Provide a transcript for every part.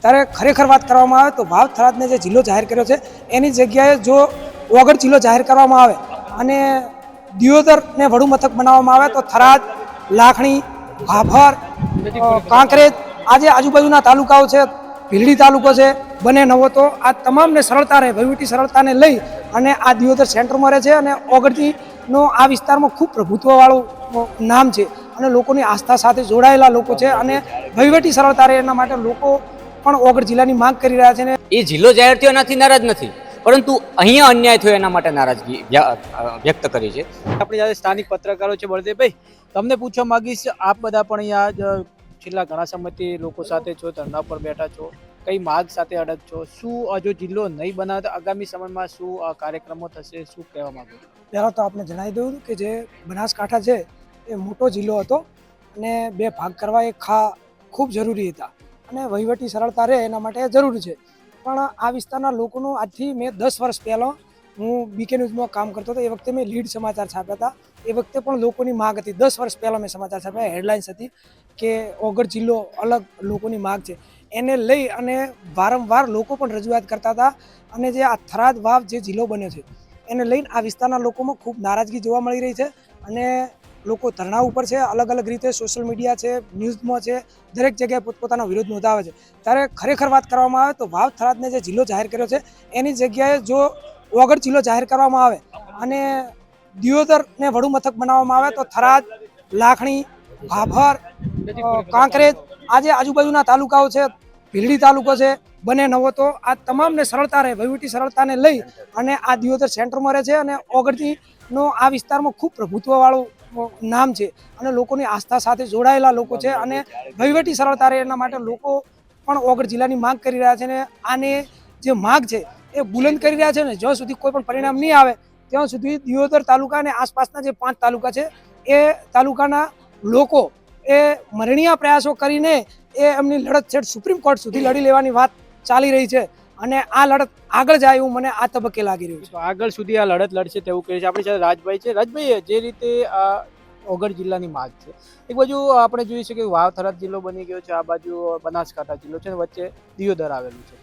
ત્યારે ખરેખર વાત કરવામાં આવે તો વાવ થરાદને જે જિલ્લો જાહેર કર્યો છે એની જગ્યાએ જો ઓગળ જિલ્લો જાહેર કરવામાં આવે અને દિયોદરને વડુ મથક બનાવવામાં આવે તો થરાદ, લાખણી, ભાભર, કાંકરેજ આજે આજુબાજુના તાલુકાઓ છે, ભીલડી તાલુકો છે, બને નવો, તો આ તમામને સરળતા રહે, વહીવટી સરળતાને લઈ અને આ દિયોદર સેન્ટરમાં રહે છે અને ઓગળજીનો આ વિસ્તારમાં ખૂબ પ્રભુત્વવાળું નામ છે અને લોકોની આસ્થા સાથે જોડાયેલા લોકો છે અને વહીવટી સરળતા રહે એના માટે લોકો પણ ઓગળ જિલ્લાની માંગ કરી રહ્યા છે. એ જિલ્લો જાહેર થયો એનાથી નારાજ નથી, પરંતુ અહીંયા અન્યાય થયો એના માટે નારાજગી વ્યક્ત કરી છે. આપણે જ્યારે સ્થાનિક પત્રકારો છે બળદેવભાઈ, તમને પૂછવા માંગીશ, આપ બધા પણ અહીંયા છેલ્લા ઘણા સમયથી લોકો સાથે છો, ધરણા પર બેઠા છો, કઈ માગ સાથે અડગ છો? શું જો જિલ્લો નહીં બનાવે તો આગામી સમયમાં શું કાર્યક્રમો થશે, શું કહેવા માંગો? પહેલાં તો આપણે જણાવી દઉં કે જે બનાસકાંઠા છે એ મોટો જિલ્લો હતો અને બે ભાગ કરવા એ ખૂબ જરૂરી હતા અને વહીવટી સરળતા રહે એના માટે જરૂરી છે. પણ આ વિસ્તારના લોકોનું આજથી મેં 10 વર્ષ પહેલાં હું બીકે ન્યૂઝમાં કામ કરતો હતો, એ વખતે મેં લીડ સમાચાર છાપ્યા હતા. એ વખતે પણ લોકોની માગ હતી, 10 વર્ષ પહેલાં મેં સમાચાર છાપ્યા, હેડલાઇન્સ હતી કે ઓગળ જિલ્લો અલગ લોકોની માગ છે. એને લઈ અને વારંવાર લોકો પણ રજૂઆત કરતા હતા અને જે આ થરાદ વાવ જે જિલ્લો બન્યો છે એને લઈને આ વિસ્તારના લોકોમાં ખૂબ નારાજગી જોવા મળી રહી છે અને લોકો ધરણા ઉપર છે, અલગ અલગ રીતે સોશિયલ મીડિયા છે, ન્યૂઝમાં છે, દરેક જગ્યાએ પોતપોતાનો વિરોધ નોંધાવે છે. ત્યારે ખરેખર વાત કરવામાં આવે તો વાવ થરાદને જે જિલ્લો જાહેર કર્યો છે એની જગ્યાએ જો ઓગળ જિલ્લો જાહેર કરવામાં આવે અને દિયોદરને વડુ મથક બનાવવામાં આવે તો થરાદ, લાખણી, ભાભર, કાંકરેજ આજે આજુબાજુના તાલુકાઓ છે, ભીલડી તાલુકો છે, બને નવો, તો આ તમામને સરળતા રહે, વહીવટી સરળતાને લઈ અને આ દિયોદર સેન્ટરમાં રહે છે અને ઓગળજીનો આ વિસ્તારમાં ખૂબ પ્રભુત્વવાળું નામ છે અને લોકોની આસ્થા સાથે જોડાયેલા લોકો છે અને વહીવટી સરળતા રહે એના માટે લોકો પણ ઓગળ જિલ્લાની માંગ કરી રહ્યા છે અને આને જે માંગ છે એ બુલંદ કરી રહ્યા છે ને જ્યાં સુધી કોઈ પણ પરિણામ નહીં આવે ત્યાં સુધી દિયોદર તાલુકા અને આસપાસના જે 5 તાલુકા છે એ તાલુકાના લોકો એ મરણીયા પ્રયાસો કરીને એ એમની લડત છેડ સુપ્રીમ કોર્ટ સુધી લડી લેવાની વાત ચાલી રહી છે અને આ લડત આગળ જાય એવું મને આ તબક્કે લાગી રહ્યું છે. આગળ સુધી આ લડત લડશે તેવું કહે છે. આપણી સાથે રાજભાઈ છે. રાજભાઈ, જે રીતે આ ઓગળ જિલ્લાની માગ છે, એક બાજુ આપણે જોઈએ છે કે વાવ થરાદ જિલ્લો બની ગયો છે, આ બાજુ બનાસકાંઠા જિલ્લો છે, વચ્ચે દિયોદર આવેલું છે.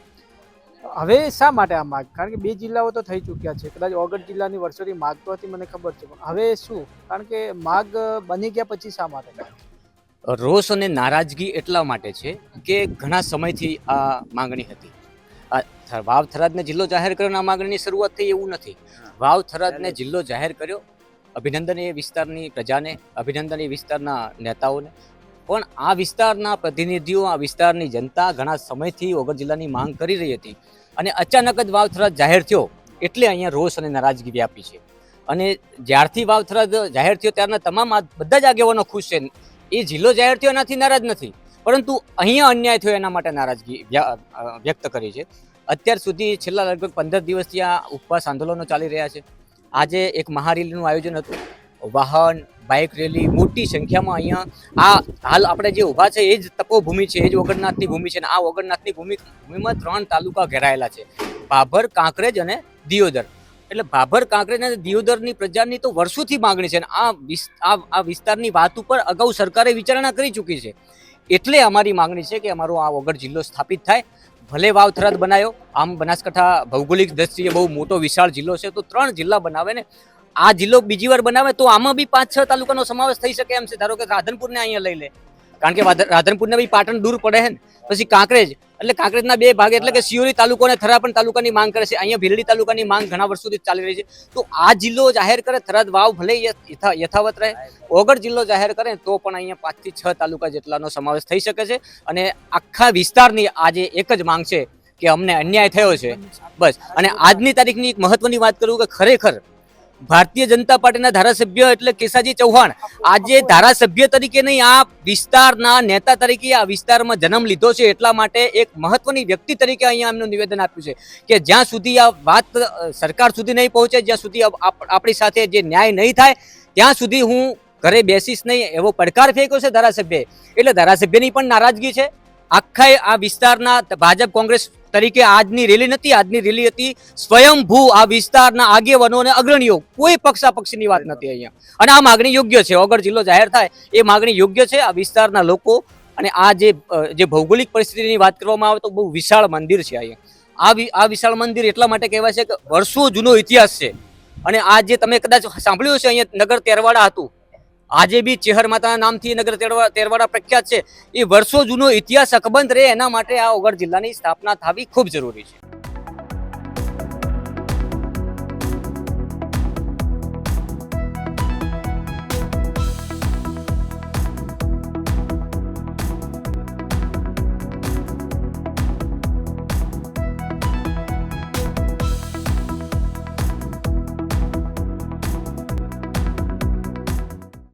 હવે શા માટે આ માગ? કારણ કે 2 જિલ્લાઓ તો થઈ ચૂક્યા છે, કદાચ ઓગળ જિલ્લાની વર્ષોથી માગ તો હતી, મને ખબર છે, પણ હવે શું? કારણ કે માગ બની ગયા પછી શા માટે? રોષ અને નારાજગી એટલા માટે છે કે ઘણા સમયથી આ માંગણી હતી. વાવ થરાદને જિલ્લો જાહેર કર્યો, આ માંગણીની શરૂઆત થઈ એવું નથી. વાવ થરાદને જિલ્લો જાહેર કર્યો, અભિનંદન એ વિસ્તારની પ્રજાને, અભિનંદન એ વિસ્તારના નેતાઓને, પણ આ વિસ્તારના પ્રતિનિધિઓ, આ વિસ્તારની જનતા ઘણા સમયથી ઓગળ જિલ્લાની માંગ કરી રહી હતી અને અચાનક જ વાવ થરાદ જાહેર થયો એટલે અહીંયા રોષ અને નારાજગી વ્યાપી છે. અને જ્યારથી વાવ થરાદ જાહેર થયો ત્યારના તમામ બધા જ આગેવાનો ખુશ છે. એ જિલ્લો જાહેર થયો એનાથી નારાજ નથી, પરંતુ અહીંયા અન્યાય થયો એના માટે નારાજગી વ્યક્ત કરી છે. અત્યાર સુધી છેલ્લા લગભગ 15 દિવસથી આ ઉપવાસ આંદોલનો ચાલી રહ્યા છે. આજે એક મહારેલીનું આયોજન હતું, વાહન, બાઇક રેલી મોટી સંખ્યામાં અહીંયા હાલ આપણે જે ઊભા છે એ જ તપોભૂમિ છે, એ જ ઓગળનાથની ભૂમિ છે અને આ ઓગળનાથની ભૂમિમાં 3 તાલુકા ઘેરાયેલા છે, ભાભર, કાંકરેજ અને દિયોદર. એટલે ભાભર, કાંકરેજ અને દિયોદરની પ્રજાની તો વર્ષોથી માંગણી છે અને આ વિસ્તારની વાત ઉપર અગાઉ સરકારે વિચારણા કરી ચૂકી છે. એટલે અમારી માંગણી છે કે અમારો આ ઓગળ જિલ્લો સ્થાપિત થાય. ભલે વાવ થરાદ બનાવ્યો, આમ બનાસકાંઠા ભૌગોલિક દ્રષ્ટિએ બહુ મોટો વિશાળ જિલ્લો છે, તો 3 જિલ્લા બનાવે ને આ જિલ્લો બીજી વાર બનાવે તો આમાં બી 5-6 તાલુકાનો સમાવેશ થઈ શકે એમ છે. ધારો કે રાધનપુરને અહીંયા લઈ લે, કારણ કે રાધનપુરને બી પાટણ દૂર પડે છે ને, પછી કાંકરેજ, એટલે કાંકરેજના 2 ભાગ, એટલે કે સિયોરી તાલુકો અને થરાપણ તાલુકાની માંગ કરે છે. અહીંયા ભીલડી તાલુકાની માંગ ઘણા વર્ષોથી ચાલી રહી છે. તો આ જિલ્લો જાહેર કરે, થરાદ વાવ ભલે યથાવત રહે, ઓગળ જિલ્લો જાહેર કરે તો પણ અહીંયા 5 થી 6 તાલુકા જેટલાનો સમાવેશ થઈ શકે છે. અને આખા વિસ્તારની આજે એક જ માંગ છે કે અમને અન્યાય થયો છે, બસ. અને આજની તારીખની એક મહત્વની વાત કરું કે ખરેખર ભારતીય જનતા પાર્ટીના ધારાસભ્ય એટલે કેસાજી ચૌહાણ આજે ધારાસભ્ય તરીકે નહીં, આ વિસ્તારના નેતા તરીકે આ વિસ્તારમાં જન્મ લીધો છે, એટલા માટે એક મહત્વની વ્યક્તિ તરીકે અહીંયા એમનું નિવેદન આપ્યું છે કે જ્યાં સુધી આ વાત સરકાર સુધી નહીં પહોંચે, જ્યાં સુધી આપણી સાથે જે ન્યાય નહીં થાય ત્યાં સુધી હું ઘરે બેસીશ નહીં, એવો પડકાર ફેંક્યો છે ધારાસભ્યએ. એટલે ધારાસભ્યની પણ નારાજગી છે. આખા આ વિસ્તારના ભાજપ કોંગ્રેસ તરીકે આજની રેલી નથી, આજની રેલી હતી સ્વયંભૂ આ વિસ્તારના આગેવાનો અને અગ્રણીઓ, કોઈ પક્ષાપક્ષીની વાત નથી અહીંયા. અને આ માગણી યોગ્ય છે, ઓગળ જિલ્લો જાહેર થાય એ માગણી યોગ્ય છે. આ વિસ્તારના લોકો અને આ જે ભૌગોલિક પરિસ્થિતિની વાત કરવામાં આવે તો બહુ વિશાળ મંદિર છે અહીંયા. આ વિશાળ મંદિર એટલા માટે કહેવાય છે કે વર્ષો જૂનો ઇતિહાસ છે. અને આ જે તમે કદાચ સાંભળ્યું છે, અહીંયા નગર તેરવાડા હતું, આજે બી ચેહર માતાના નામથી નગર તેરવાડા પ્રખ્યાત છે. એ વર્ષો જૂનો ઇતિહાસ અકબંધ રહે એના માટે આ ઓગળ જિલ્લાની સ્થાપના થવી ખૂબ જરૂરી છે.